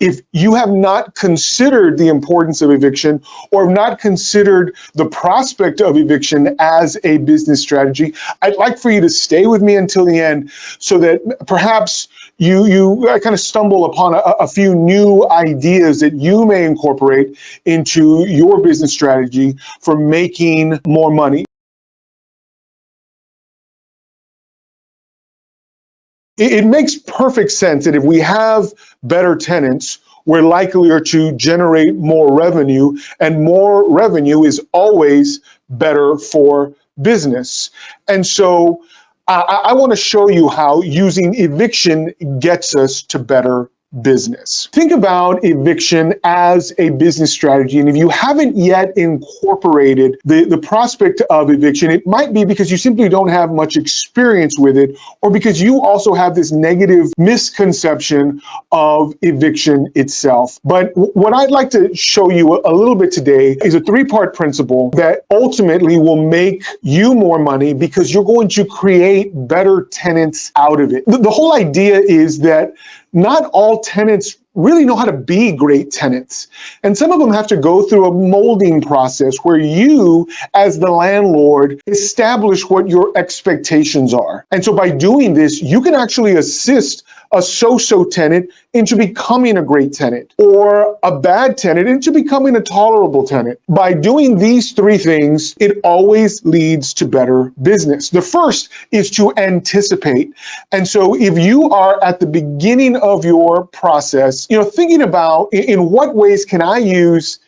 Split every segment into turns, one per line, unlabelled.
If you have not considered the importance of eviction or have not considered the prospect of eviction as a business strategy, I'd like for you to stay with me until the end so that perhaps you kind of stumble upon a few new ideas that you may incorporate into your business strategy for making more money. It makes perfect sense that if we have better tenants, we're likelier to generate more revenue, and more revenue is always better for business. And so I want to show you how using eviction gets us to better business. Think about eviction as a business strategy, and if you haven't yet incorporated the prospect of eviction, it might be because you simply don't have much experience with it, or because you also have this negative misconception of eviction itself. But what I'd like to show you a little bit today is a three-part principle that ultimately will make you more money because you're going to create better tenants out of it. The whole idea is that not all tenants really know how to be great tenants. And some of them have to go through a molding process where you, as the landlord, establish what your expectations are. And so by doing this, you can actually assist a so-so tenant into becoming a great tenant, or a bad tenant into becoming a tolerable tenant. By doing these three things, it always leads to better business. The first is to anticipate. And so if you are at the beginning of your process, thinking about in what ways can I use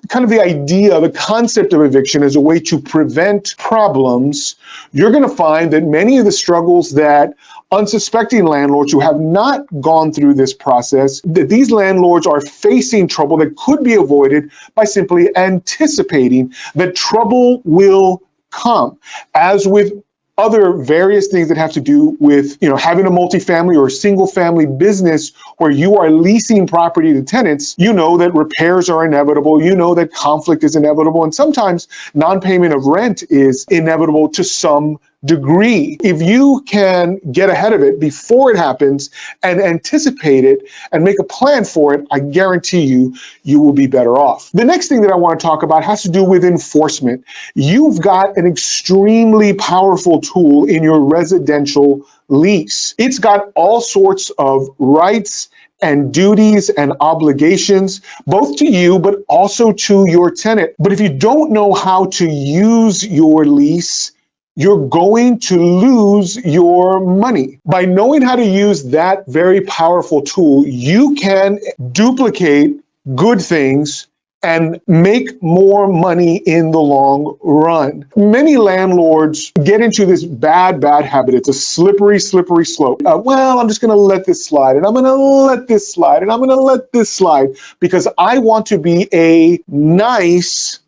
kind of the idea, the concept of eviction as a way to prevent problems, you're going to find that many of the struggles that unsuspecting landlords who have not gone through this process, that these landlords are facing trouble that could be avoided by simply anticipating that trouble will come. As with other various things that have to do with, having a multifamily or a single family business where you are leasing property to tenants, you know that repairs are inevitable, you know that conflict is inevitable, and sometimes non-payment of rent is inevitable to some degree. If you can get ahead of it before it happens and anticipate it and make a plan for it, I guarantee you will be better off. The next thing that I want to talk about has to do with enforcement. You've got an extremely powerful tool in your residential lease. It's got all sorts of rights and duties and obligations, both to you, but also to your tenant. But if you don't know how to use your lease, you're going to lose your money. By knowing how to use that very powerful tool, you can duplicate good things and make more money in the long run. Many landlords get into this bad habit. It's a slippery slope. I'm just going to let this slide, and I'm going to let this slide, and I'm going to let this slide because I want to be a nice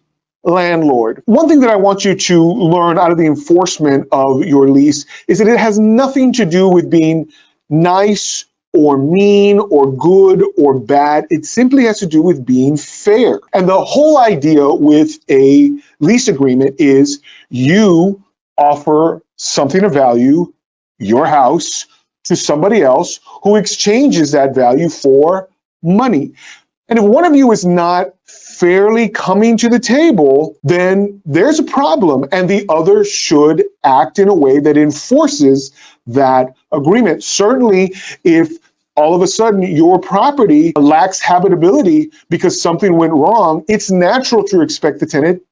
landlord. One thing that I want you to learn out of the enforcement of your lease is that it has nothing to do with being nice or mean or good or bad. It simply has to do with being fair. And the whole idea with a lease agreement is you offer something of value, your house, to somebody else who exchanges that value for money. And if one of you is not fairly coming to the table, then there's a problem, and the other should act in a way that enforces that agreement. Certainly, if all of a sudden your property lacks habitability because something went wrong, it's natural to expect the tenant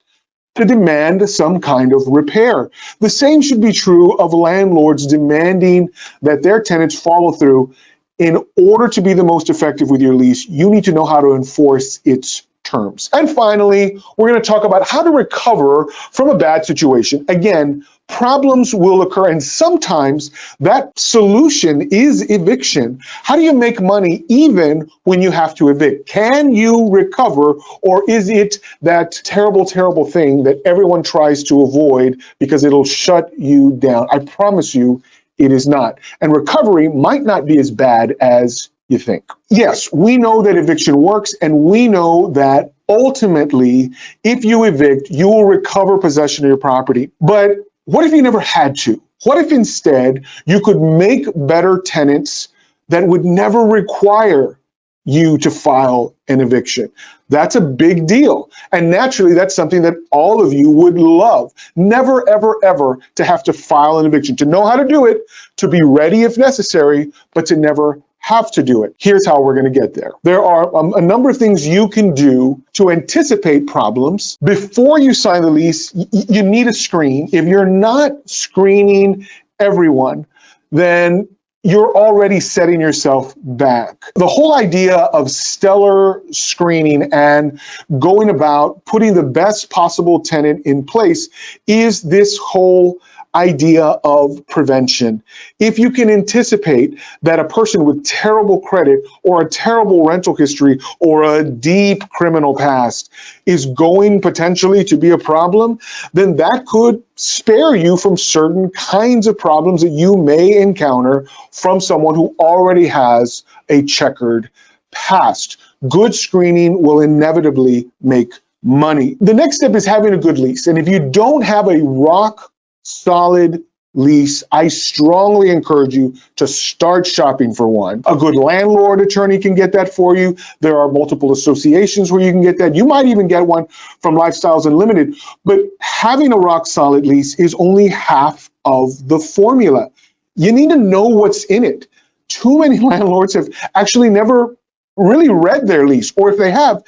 to demand some kind of repair. The same should be true of landlords demanding that their tenants follow through. In order to be the most effective with your lease, you need to know how to enforce its terms. And finally, we're going to talk about how to recover from a bad situation. Again, problems will occur, and sometimes that solution is eviction. How do you make money even when you have to evict? Can you recover, or is it that terrible thing that everyone tries to avoid because it'll shut you down? I promise you, it is not. And recovery might not be as bad as you think. Yes, we know that eviction works, and we know that ultimately, if you evict, you will recover possession of your property. But what if you never had to? What if instead you could make better tenants that would never require you to file an eviction. That's a big deal. And naturally, that's something that all of you would love. Never, ever, ever to have to file an eviction, to know how to do it, to be ready if necessary, but to never have to do it. Here's how we're going to get there. There are a number of things you can do to anticipate problems. Before you sign the lease, you need a screen. If you're not screening everyone, then you're already setting yourself back. The whole idea of stellar screening and going about putting the best possible tenant in place is this whole idea of prevention. If you can anticipate that a person with terrible credit or a terrible rental history or a deep criminal past is going potentially to be a problem, then that could spare you from certain kinds of problems that you may encounter from someone who already has a checkered past. Good screening will inevitably make money. The next step is having a good lease. And if you don't have a rock solid lease, I strongly encourage you to start shopping for one. A good landlord attorney can get that for you. There are multiple associations where you can get that. You might even get one from Lifestyles Unlimited. But having a rock solid lease is only half of the formula. You need to know what's in it. Too many landlords have actually never really read their lease, or if they have,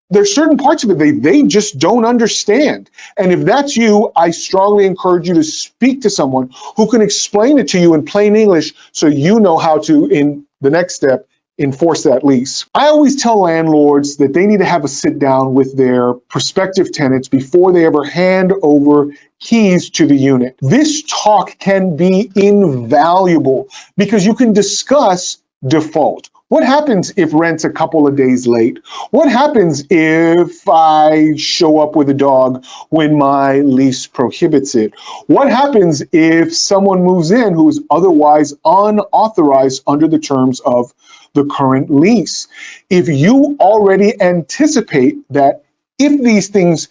there's certain parts of it they just don't understand. And if that's you, I strongly encourage you to speak to someone who can explain it to you in plain English so you know how to, in the next step, enforce that lease. I always tell landlords that they need to have a sit down with their prospective tenants before they ever hand over keys to the unit. This talk can be invaluable because you can discuss default. What happens if rent's a couple of days late? What happens if I show up with a dog when my lease prohibits it? What happens if someone moves in who is otherwise unauthorized under the terms of the current lease? If you already anticipate that if these things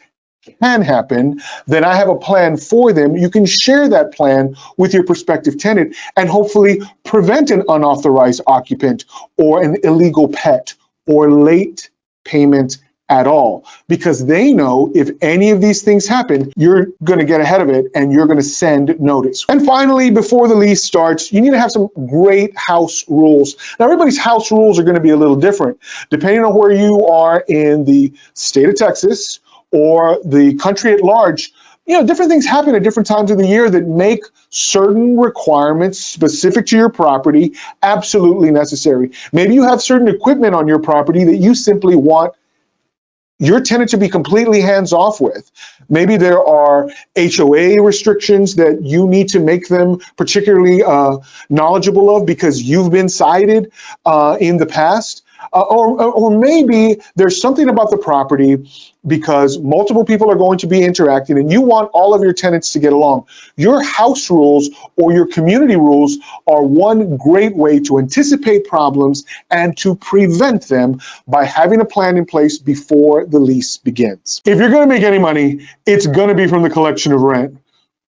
can happen, then I have a plan for them. You can share that plan with your prospective tenant and hopefully prevent an unauthorized occupant or an illegal pet or late payment at all, because they know if any of these things happen, you're going to get ahead of it and you're going to send notice. And finally, before the lease starts, you need to have some great house rules. Now, everybody's house rules are going to be a little different depending on where you are in the state of Texas or the country at large. You know, different things happen at different times of the year that make certain requirements specific to your property absolutely necessary. Maybe you have certain equipment on your property that you simply want your tenant to be completely hands-off with. Maybe there are HOA restrictions that you need to make them particularly knowledgeable of because you've been cited in the past. Or maybe there's something about the property because multiple people are going to be interacting and you want all of your tenants to get along. Your house rules or your community rules are one great way to anticipate problems and to prevent them by having a plan in place before the lease begins. If you're going to make any money, it's going to be from the collection of rent.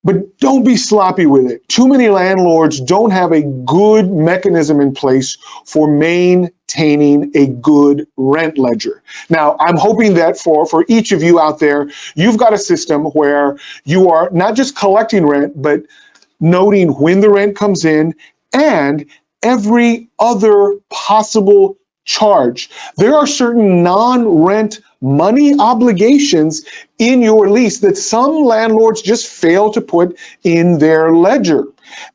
But don't be sloppy with it. Too many landlords don't have a good mechanism in place for maintaining a good rent ledger. Now, I'm hoping that for each of you out there, you've got a system where you are not just collecting rent, but noting when the rent comes in and every other possible charge. There are certain non-rent money obligations in your lease that some landlords just fail to put in their ledger.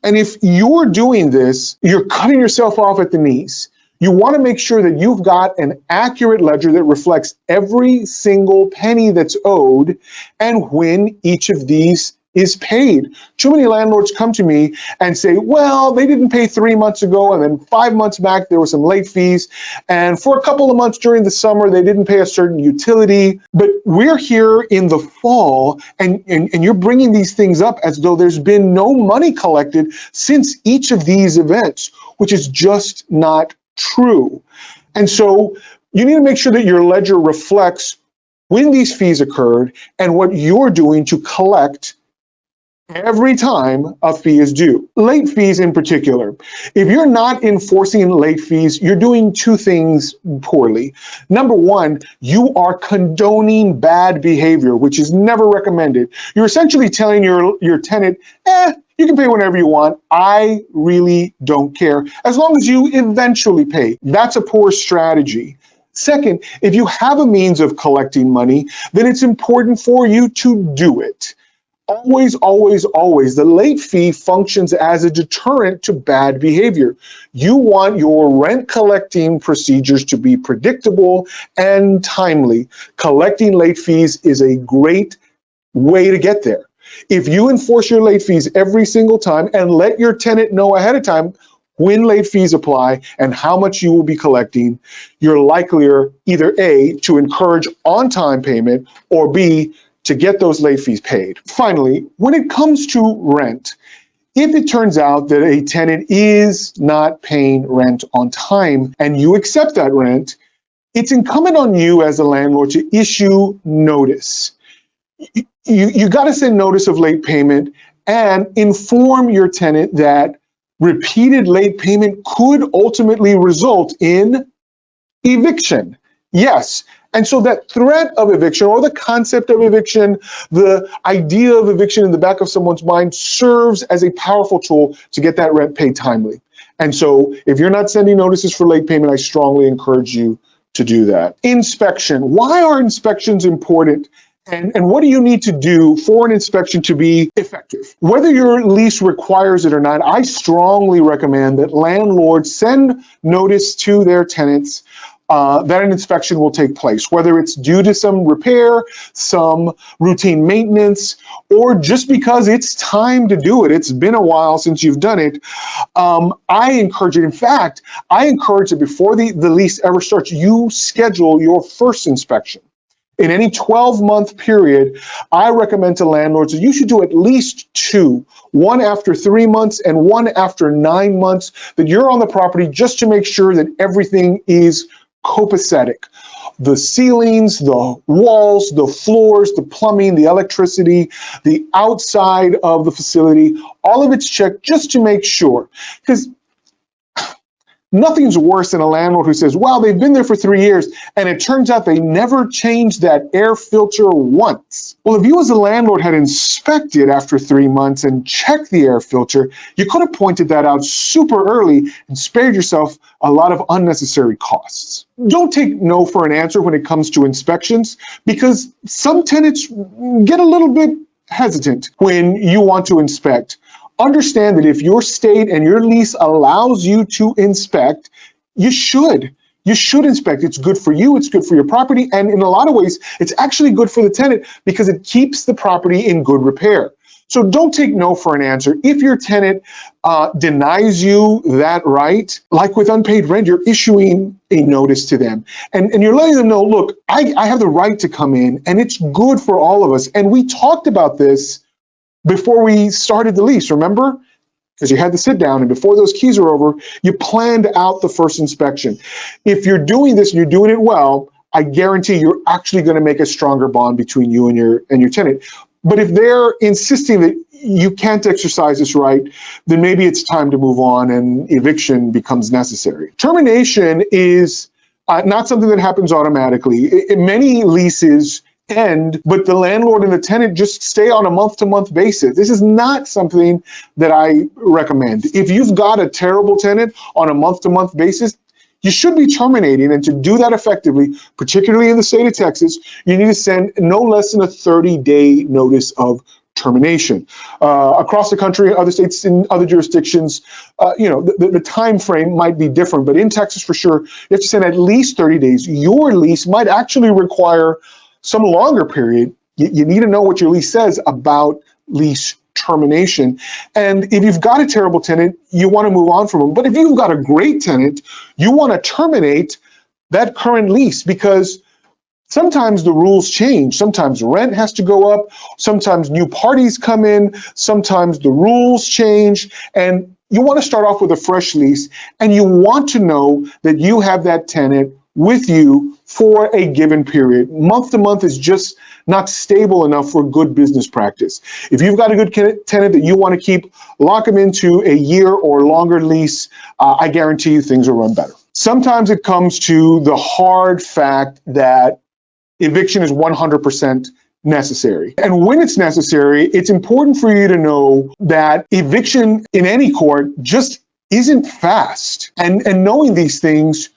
And if you're doing this, you're cutting yourself off at the knees. You want to make sure that you've got an accurate ledger that reflects every single penny that's owed and when each of these is paid. Too many landlords come to me and say, well, they didn't pay 3 months ago, and then 5 months back, there were some late fees. And for a couple of months during the summer, they didn't pay a certain utility. But we're here in the fall, and you're bringing these things up as though there's been no money collected since each of these events, which is just not true. And so you need to make sure that your ledger reflects when these fees occurred and what you're doing to collect every time a fee is due. Late fees in particular. If you're not enforcing late fees, you're doing two things poorly. Number one, you are condoning bad behavior, which is never recommended. You're essentially telling your tenant, you can pay whenever you want. I really don't care, as long as you eventually pay. That's a poor strategy. Second, if you have a means of collecting money, then it's important for you to do it. Always, always, always, the late fee functions as a deterrent to bad behavior. You want your rent collecting procedures to be predictable and timely. Collecting late fees is a great way to get there. If you enforce your late fees every single time and let your tenant know ahead of time when late fees apply and how much you will be collecting, you're likelier either A, to encourage on-time payment, or B, to get those late fees paid. Finally, when it comes to rent, if it turns out that a tenant is not paying rent on time and you accept that rent, it's incumbent on you as a landlord to issue notice. You got to send notice of late payment and inform your tenant that repeated late payment could ultimately result in eviction. Yes. And so that threat of eviction, or the concept of eviction, the idea of eviction in the back of someone's mind, serves as a powerful tool to get that rent paid timely. And so if you're not sending notices for late payment, I strongly encourage you to do that. Inspection. Why are inspections important? And what do you need to do for an inspection to be effective? Whether your lease requires it or not, I strongly recommend that landlords send notice to their tenants that an inspection will take place, whether it's due to some repair, some routine maintenance, or just because it's time to do it. It's been a while since you've done it. I encourage it. In fact, I encourage that before the lease ever starts, you schedule your first inspection. In any 12-month period, I recommend to landlords that you should do at least two, one after 3 months and one after 9 months, that you're on the property just to make sure that everything is copacetic. The ceilings, the walls, the floors, the plumbing, the electricity, the outside of the facility, all of it's checked just to make sure. Because nothing's worse than a landlord who says, well, they've been there for 3 years, and it turns out they never changed that air filter once. Well, if you as a landlord had inspected after 3 months and checked the air filter, you could have pointed that out super early and spared yourself a lot of unnecessary costs. Don't take no for an answer when it comes to inspections, because some tenants get a little bit hesitant when you want to inspect. Understand that if your state and your lease allows you to inspect, you should. You should inspect. It's good for you, it's good for your property, and in a lot of ways, it's actually good for the tenant because it keeps the property in good repair. So don't take no for an answer. If your tenant denies you that right, like with unpaid rent, you're issuing a notice to them. And you're letting them know, look, I have the right to come in, and it's good for all of us. And we talked about this before we started the lease, remember? Because you had to sit down, and before those keys were over, you planned out the first inspection. If you're doing this and you're doing it well, I guarantee you're actually going to make a stronger bond between you and your tenant. But if they're insisting that you can't exercise this right, then maybe it's time to move on and eviction becomes necessary. Termination is not something that happens automatically. Many leases end, but the landlord and the tenant just stay on a month-to-month basis. This is not something that I recommend. If you've got a terrible tenant on a month-to-month basis, you should be terminating, and to do that effectively, particularly in the state of Texas, you need to send no less than a 30-day notice of termination. Across the country, other states and other jurisdictions, the time frame might be different, but in Texas for sure, you have to send at least 30 days. Your lease might actually require some longer period. You need to know what your lease says about lease termination. And if you've got a terrible tenant, you want to move on from them. But if you've got a great tenant, you want to terminate that current lease, because sometimes the rules change. Sometimes rent has to go up. Sometimes new parties come in. Sometimes the rules change. And you want to start off with a fresh lease, and you want to know that you have that tenant with you for a given period. Month to month is just not stable enough for good business practice. If you've got a good tenant that you want to keep, lock them into a year or longer lease. I guarantee you things will run better. Sometimes it comes to the hard fact that eviction is 100% necessary. And when it's necessary, it's important for you to know that eviction in any court just isn't fast. And knowing these things,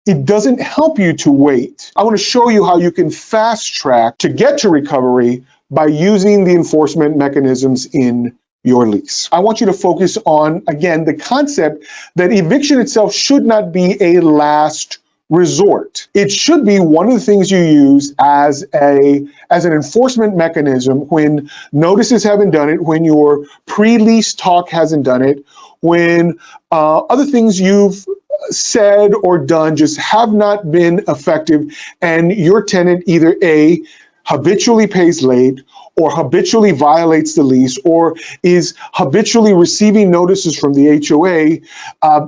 it doesn't help you to wait. I want to show you how you can fast track to get to recovery by using the enforcement mechanisms in your lease. I want you to focus on, again, the concept that eviction itself should not be a last resort. It should be one of the things you use as an enforcement mechanism when notices haven't done it, when your pre-lease talk hasn't done it, when other things you've said or done just have not been effective, and your tenant either A, habitually pays late, or habitually violates the lease, or is habitually receiving notices from the HOA,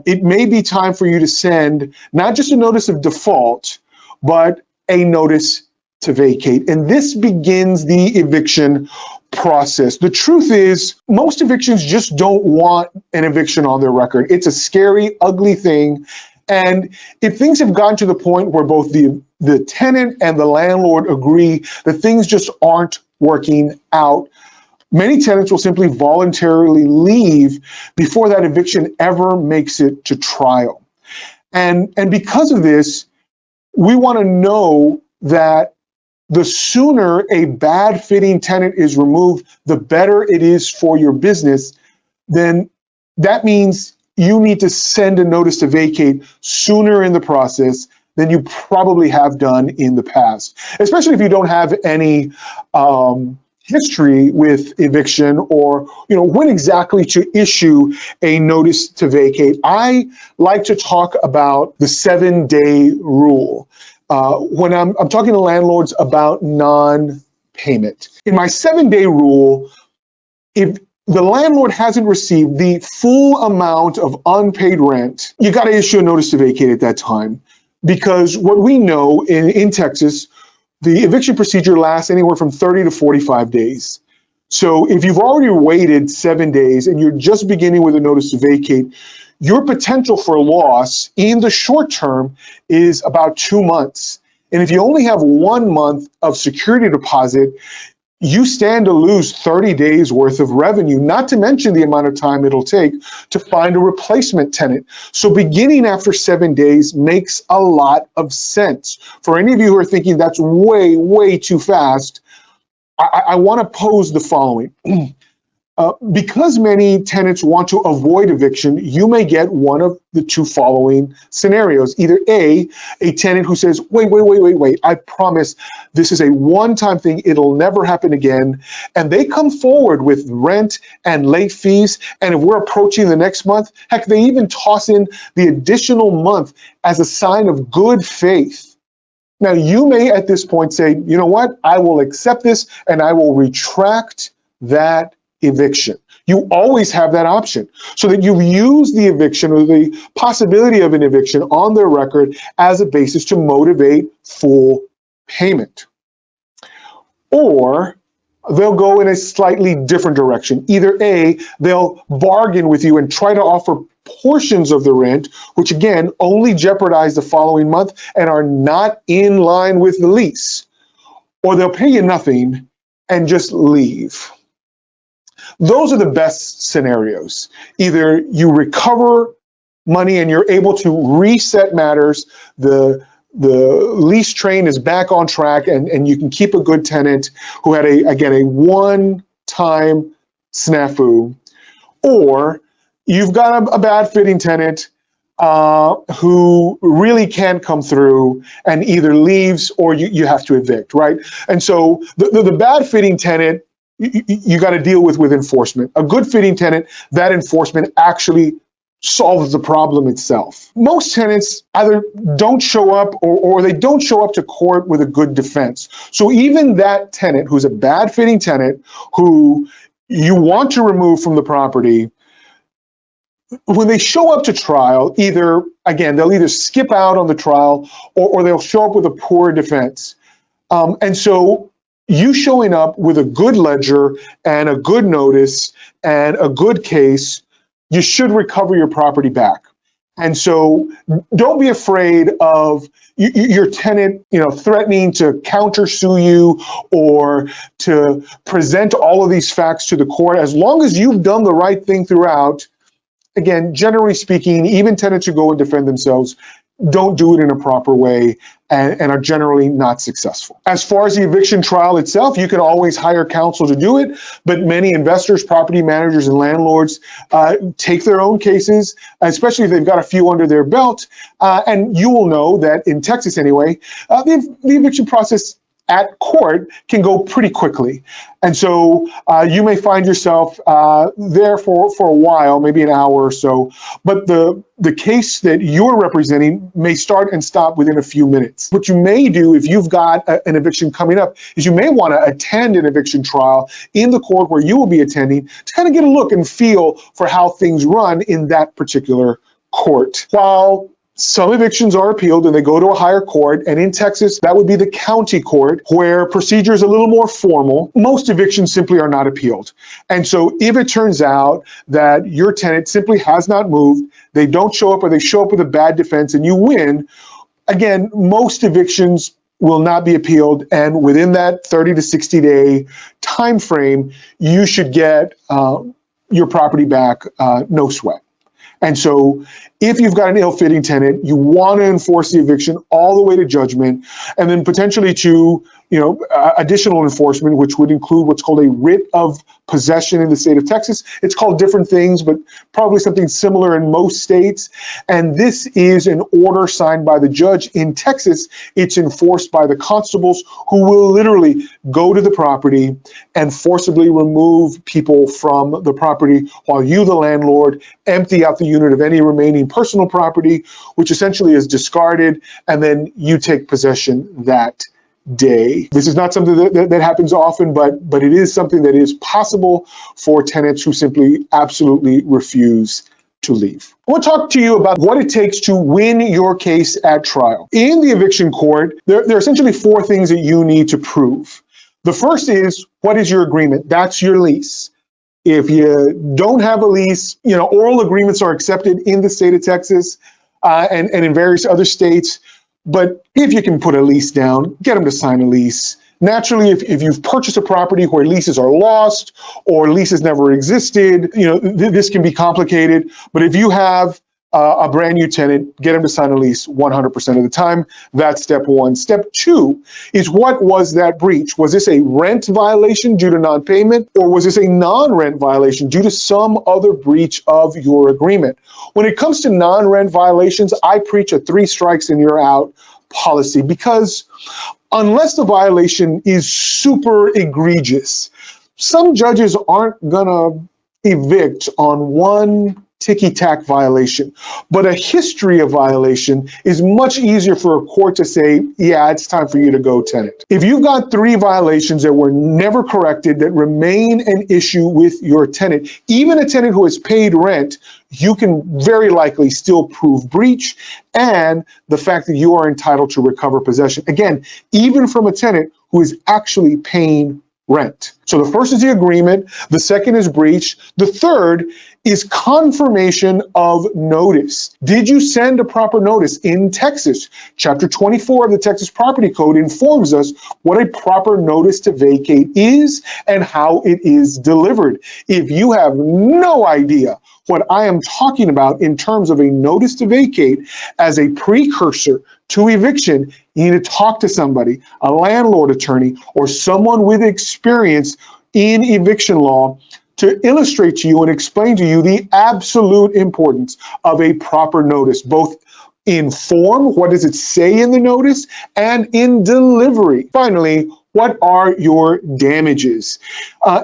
it may be time for you to send not just a notice of default, but a notice to vacate. And this begins the eviction process. The truth is, most evictions just don't want an eviction on their record. It's a scary, ugly thing. And if things have gotten to the point where both the tenant and the landlord agree that things just aren't working out, many tenants will simply voluntarily leave before that eviction ever makes it to trial. And because of this, we want to know that the sooner a bad fitting tenant is removed, the better it is for your business. Then that means you need to send a notice to vacate sooner in the process than you probably have done in the past, especially if you don't have any history with eviction, or when exactly to issue a notice to vacate. I like to talk about the 7-day rule when I'm talking to landlords about non-payment. In my 7-day rule, if the landlord hasn't received the full amount of unpaid rent, you got to issue a notice to vacate at that time. Because what we know in Texas, the eviction procedure lasts anywhere from 30 to 45 days. So if you've already waited 7 days and you're just beginning with a notice to vacate, your potential for loss in the short term is about 2 months. And if you only have 1 month of security deposit, you stand to lose 30 days worth of revenue, not to mention the amount of time it'll take to find a replacement tenant. So beginning after 7 days makes a lot of sense. For any of you who are thinking that's way, way too fast, I want to pose the following. Because many tenants want to avoid eviction, you may get one of the two following scenarios. Either A, a tenant who says, wait, I promise this is a one-time thing, it'll never happen again. And they come forward with rent and late fees. And if we're approaching the next month, heck, they even toss in the additional month as a sign of good faith. Now, you may at this point say, you know what, I will accept this and I will retract that eviction. You always have that option, so that you've used the eviction or the possibility of an eviction on their record as a basis to motivate full payment. Or they'll go in a slightly different direction. Either A, they'll bargain with you and try to offer portions of the rent, which again only jeopardize the following month and are not in line with the lease. Or they'll pay you nothing and just leave. Those are the best scenarios. Either you recover money and you're able to reset matters, the lease train is back on track, and you can keep a good tenant who had a one-time snafu, or you've got a bad fitting tenant who really can't come through and either leaves or you have to evict, right? And so the bad fitting tenant, you got to deal with enforcement. A good fitting tenant, that enforcement actually solves the problem itself. Most tenants either don't show up or they don't show up to court with a good defense. So even that tenant who's a bad fitting tenant who you want to remove from the property, when they show up to trial, they'll either skip out on the trial or they'll show up with a poor defense. And so you showing up with a good ledger and a good notice and a good case, you should recover your property back. And so don't be afraid of your tenant, threatening to countersue you or to present all of these facts to the court. As long as you've done the right thing throughout, again, generally speaking, even tenants who go and defend themselves don't do it in a proper way and are generally not successful. As far as the eviction trial itself, you can always hire counsel to do it, but many investors, property managers, and landlords take their own cases, especially if they've got a few under their belt. And you will know that in Texas anyway, the eviction process at court can go pretty quickly. And so you may find yourself there for a while, maybe an hour or so, but the case that you're representing may start and stop within a few minutes. What you may do if you've got an eviction coming up is you may want to attend an eviction trial in the court where you will be attending to kind of get a look and feel for how things run in that particular court. While some evictions are appealed and they go to a higher court, and in Texas, that would be the county court, where procedure is a little more formal. Most evictions simply are not appealed. And so if it turns out that your tenant simply has not moved, they don't show up or they show up with a bad defense and you win, again, most evictions will not be appealed, and within that 30 to 60 day time frame, you should get your property back, no sweat. And so if you've got an ill-fitting tenant, you want to enforce the eviction all the way to judgment, and then potentially to additional enforcement, which would include what's called a writ of possession in the state of Texas. It's called different things, but probably something similar in most states. And this is an order signed by the judge. In Texas, it's enforced by the constables, who will literally go to the property and forcibly remove people from the property while you, the landlord, empty out the unit of any remaining personal property, which essentially is discarded, and then you take possession that day. This is not something that happens often, but it is something that is possible for tenants who simply absolutely refuse to leave. I want to talk to you about what it takes to win your case at trial. In the eviction court, there are essentially four things that you need to prove. The first is, what is your agreement? That's your lease. If you don't have a lease, oral agreements are accepted in the state of Texas and in various other states. But if you can put a lease down, get them to sign a lease. Naturally, if you've purchased a property where leases are lost or leases never existed, this can be complicated. But if you have a brand new tenant, get them to sign a lease 100% of the time. That's step one. Step two is, what was that breach? Was this a rent violation due to non-payment, or was this a non-rent violation due to some other breach of your agreement? When it comes to non-rent violations, I preach a 3 strikes and you're out policy, because unless the violation is super egregious, some judges aren't gonna evict on one ticky-tack violation, but a history of violation is much easier for a court to say, yeah, it's time for you to go, tenant. If you've got 3 violations that were never corrected that remain an issue with your tenant, even a tenant who has paid rent, you can very likely still prove breach and the fact that you are entitled to recover possession. Again, even from a tenant who is actually paying rent. So the first is the agreement. The second is breach. The third is confirmation of notice. Did you send a proper notice? In Texas, Chapter 24 of the Texas Property Code informs us what a proper notice to vacate is and how it is delivered. If you have no idea what I am talking about in terms of a notice to vacate as a precursor to eviction, you need to talk to somebody, a landlord attorney, or someone with experience in eviction law to illustrate to you and explain to you the absolute importance of a proper notice, both in form, what does it say in the notice, and in delivery. Finally, what are your damages?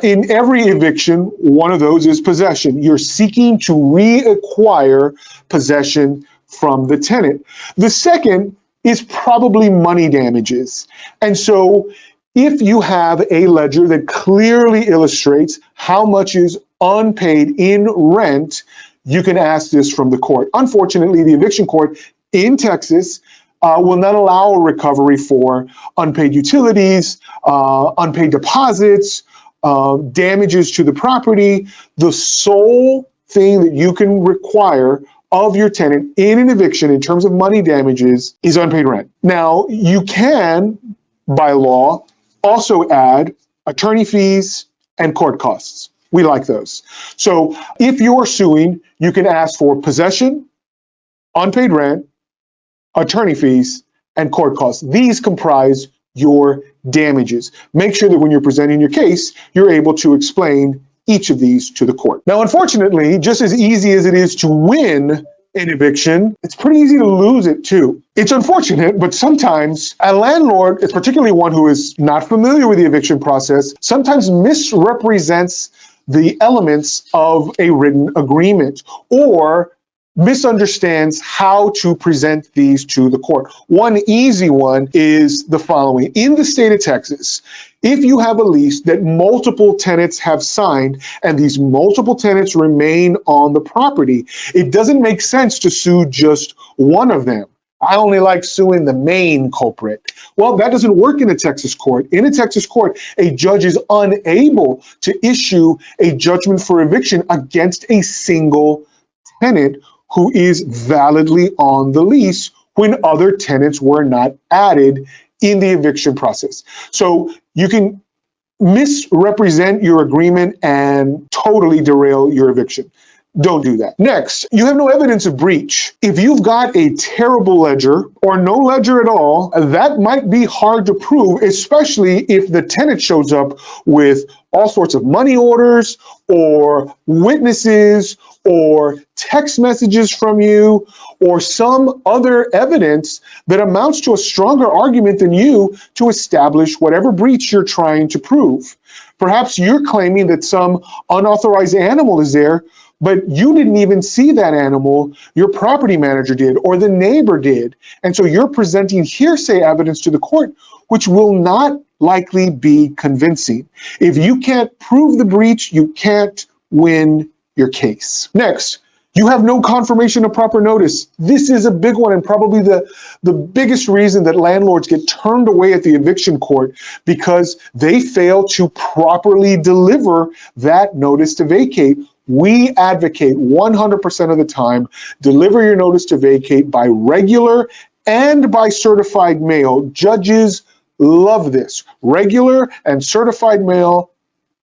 In every eviction, one of those is possession. You're seeking to reacquire possession from the tenant. The second is probably money damages. And so if you have a ledger that clearly illustrates how much is unpaid in rent, you can ask this from the court. Unfortunately, the eviction court in Texas will not allow a recovery for unpaid utilities, unpaid deposits, damages to the property. The sole thing that you can require of your tenant in an eviction in terms of money damages is unpaid rent. Now, you can, by law, also add attorney fees and court costs. We like those. So if you're suing, you can ask for possession, unpaid rent, attorney fees, and court costs. These comprise your damages. Make sure that when you're presenting your case, you're able to explain each of these to the court. Now, unfortunately, just as easy as it is to win an eviction, it's pretty easy to lose it too. It's unfortunate, but sometimes a landlord, particularly one who is not familiar with the eviction process, sometimes misrepresents the elements of a written agreement or misunderstands how to present these to the court. One easy one is the following. In the state of Texas, if you have a lease that multiple tenants have signed and these multiple tenants remain on the property, it doesn't make sense to sue just one of them. I only like suing the main culprit. Well, that doesn't work in a Texas court. In a Texas court, a judge is unable to issue a judgment for eviction against a single tenant who is validly on the lease when other tenants were not added in the eviction process. So you can misrepresent your agreement and totally derail your eviction. Don't do that. Next, you have no evidence of breach. If you've got a terrible ledger or no ledger at all, that might be hard to prove, especially if the tenant shows up with all sorts of money orders or witnesses or text messages from you or some other evidence that amounts to a stronger argument than you to establish whatever breach you're trying to prove. Perhaps you're claiming that some unauthorized animal is there, but you didn't even see that animal, your property manager did, or the neighbor did. And so you're presenting hearsay evidence to the court, which will not likely be convincing. If you can't prove the breach, you can't win your case. Next, you have no confirmation of proper notice. This is a big one and probably the biggest reason that landlords get turned away at the eviction court, because they fail to properly deliver that notice to vacate. We advocate 100% of the time, deliver your notice to vacate by regular and by certified mail. Judges love this. Regular and certified mail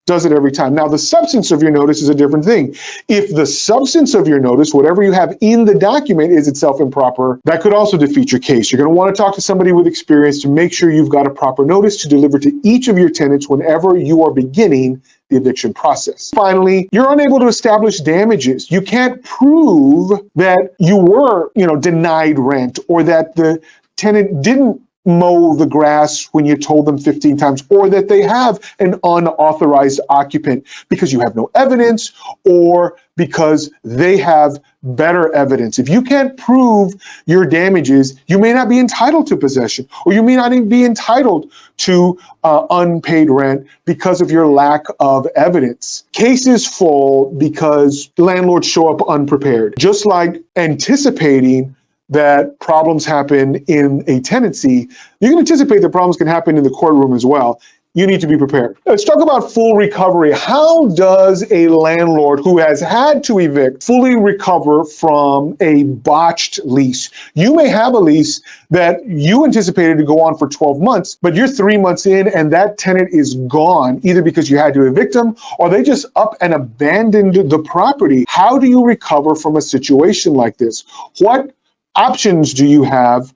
does it every time. Now, the substance of your notice is a different thing. If the substance of your notice, whatever you have in the document, is itself improper, that could also defeat your case. You're going to want to talk to somebody with experience to make sure you've got a proper notice to deliver to each of your tenants whenever you are beginning the eviction process. Finally, you're unable to establish damages. You can't prove that you were, denied rent, or that the tenant didn't mow the grass when you told them 15 times, or that they have an unauthorized occupant, because you have no evidence or because they have better evidence. If you can't prove your damages, you may not be entitled to possession, or you may not even be entitled to unpaid rent because of your lack of evidence. Cases fall because landlords show up unprepared. Just like anticipating that problems happen in a tenancy, you can anticipate that problems can happen in the courtroom as well. You need to be prepared. Let's talk about full recovery. How does a landlord who has had to evict fully recover from a botched lease? You may have a lease that you anticipated to go on for 12 months, but you're 3 months in and that tenant is gone, either because you had to evict them or they just up and abandoned the property. How do you recover from a situation like this? What options do you have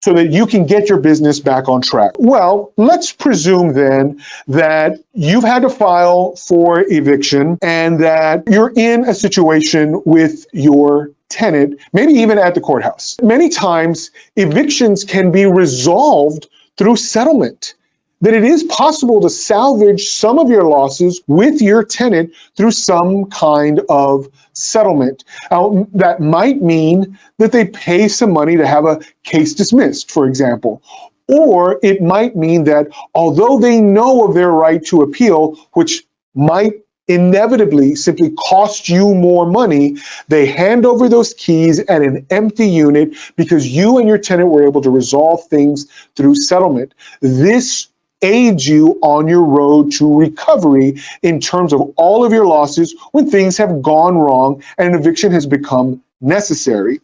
so that you can get your business back on track? Well, let's presume then that you've had to file for eviction and that you're in a situation with your tenant, maybe even at the courthouse. Many times, evictions can be resolved through settlement. That it is possible to salvage some of your losses with your tenant through some kind of settlement. Now, that might mean that they pay some money to have a case dismissed, for example. Or it might mean that although they know of their right to appeal, which might inevitably simply cost you more money. They hand over those keys at an empty unit because you and your tenant were able to resolve things through settlement. This aids you on your road to recovery in terms of all of your losses when things have gone wrong and an eviction has become necessary.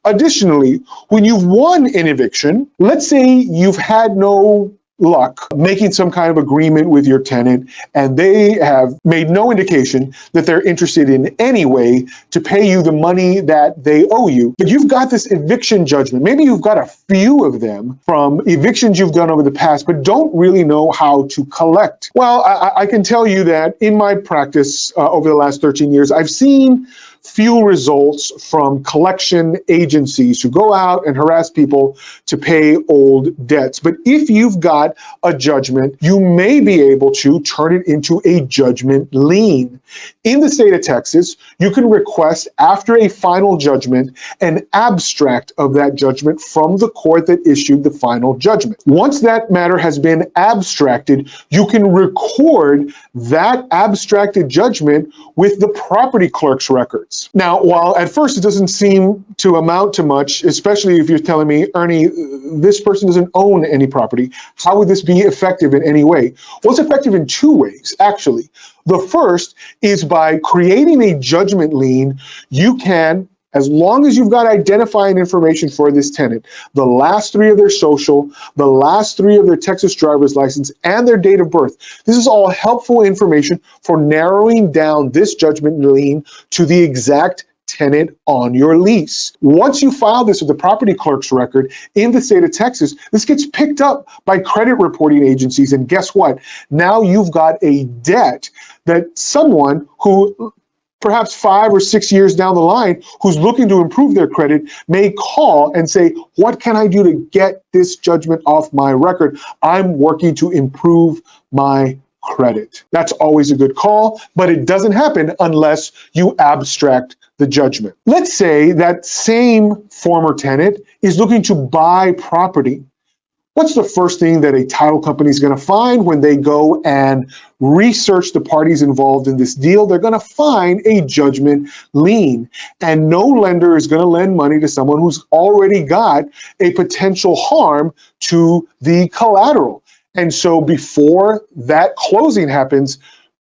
Additionally, when you've won an eviction, let's say you've had no luck making some kind of agreement with your tenant and they have made no indication that they're interested in any way to pay you the money that they owe you. But you've got this eviction judgment. Maybe you've got a few of them from evictions you've done over the past, but don't really know how to collect. Well, I can tell you that in my practice over the last 13 years, I've seen few results from collection agencies who go out and harass people to pay old debts. But if you've got a judgment, you may be able to turn it into a judgment lien. In the state of Texas, you can request, after a final judgment, an abstract of that judgment from the court that issued the final judgment. Once that matter has been abstracted, you can record that abstracted judgment with the property clerk's records. Now, while at first it doesn't seem to amount to much, especially if you're telling me, Ernie, this person doesn't own any property, how would this be effective in any way? Well, it's effective in two ways, actually. The first is by creating a judgment lien. You can, as long as you've got identifying information for this tenant, the last three of their social, the last three of their Texas driver's license, and their date of birth. This is all helpful information for narrowing down this judgment lien to the exact tenant on your lease. Once you file this with the property clerk's record in the state of Texas, this gets picked up by credit reporting agencies. And guess what? Now you've got a debt that someone who perhaps 5 or 6 years down the line, who's looking to improve their credit, may call and say, what can I do to get this judgment off my record? I'm working to improve my credit. That's always a good call, but it doesn't happen unless you abstract the judgment. Let's say that same former tenant is looking to buy property. What's the first thing that a title company is going to find when they go and research the parties involved in this deal? They're going to find a judgment lien. And no lender is going to lend money to someone who's already got a potential harm to the collateral. And so before that closing happens,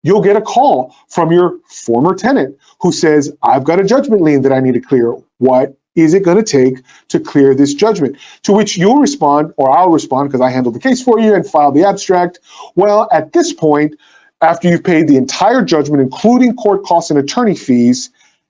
you'll get a call from your former tenant who says, I've got a judgment lien that I need to clear. What is it going to take to clear this judgment? To which you'll respond, or I'll respond because I handled the case for you and filed the abstract. Well, at this point, after you've paid the entire judgment, including court costs and attorney fees,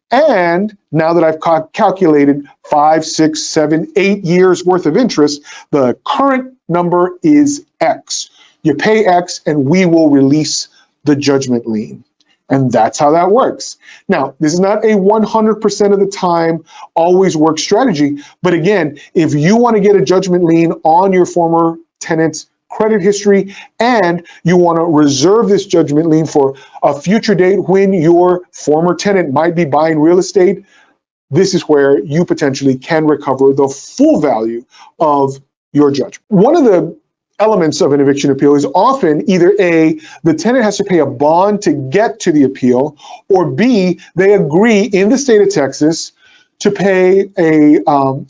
and now that I've calculated 5, 6, 7, 8 years worth of interest, the current number is X. You pay X and we will release the judgment lien. And that's how that works. Now, this is not a 100% of the time always work strategy. But again, if you want to get a judgment lien on your former tenant's credit history and you want to reserve this judgment lien for a future date when your former tenant might be buying real estate, this is where you potentially can recover the full value of your judgment. One of the elements of an eviction appeal is often either A, the tenant has to pay a bond to get to the appeal, or B, they agree in the state of Texas to pay a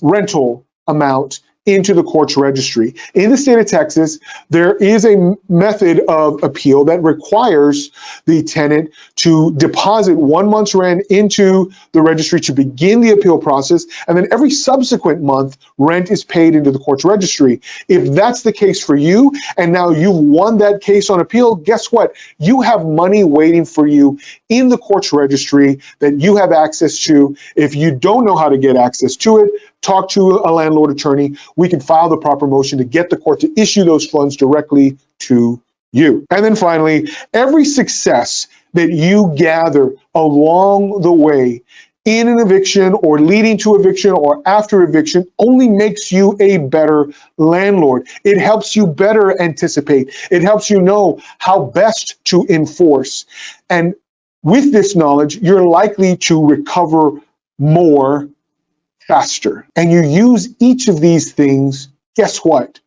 rental amount into the court's registry. In the state of Texas, there is a method of appeal that requires the tenant to deposit 1 month's rent into the registry to begin the appeal process, and then every subsequent month, rent is paid into the court's registry. If that's the case for you, and now you've won that case on appeal, guess what? You have money waiting for you in the court's registry that you have access to. If you don't know how to get access to it, talk to a landlord attorney. We can file the proper motion to get the court to issue those funds directly to you. And then finally, every success that you gather along the way in an eviction or leading to eviction or after eviction only makes you a better landlord. It helps you better anticipate. It helps you know how best to enforce. And with this knowledge, you're likely to recover more faster. And you use each of these things, guess what?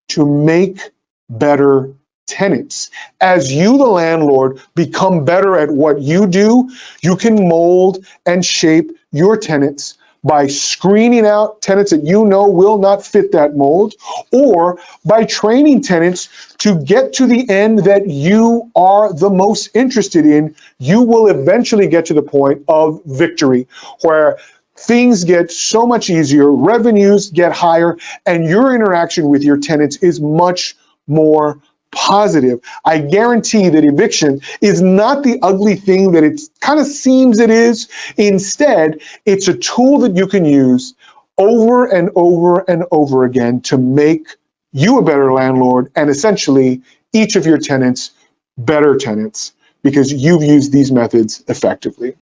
To make better tenants. As you, the landlord, become better at what you do, you can mold and shape your tenants by screening out tenants that you know will not fit that mold, or by training tenants to get to the end that you are the most interested in. You will eventually get to the point of victory, where things get so much easier, revenues get higher, and your interaction with your tenants is much more positive. I guarantee that eviction is not the ugly thing that it kind of seems it is. Instead, it's a tool that you can use over and over and over again to make you a better landlord, and essentially each of your tenants better tenants, because you've used these methods effectively.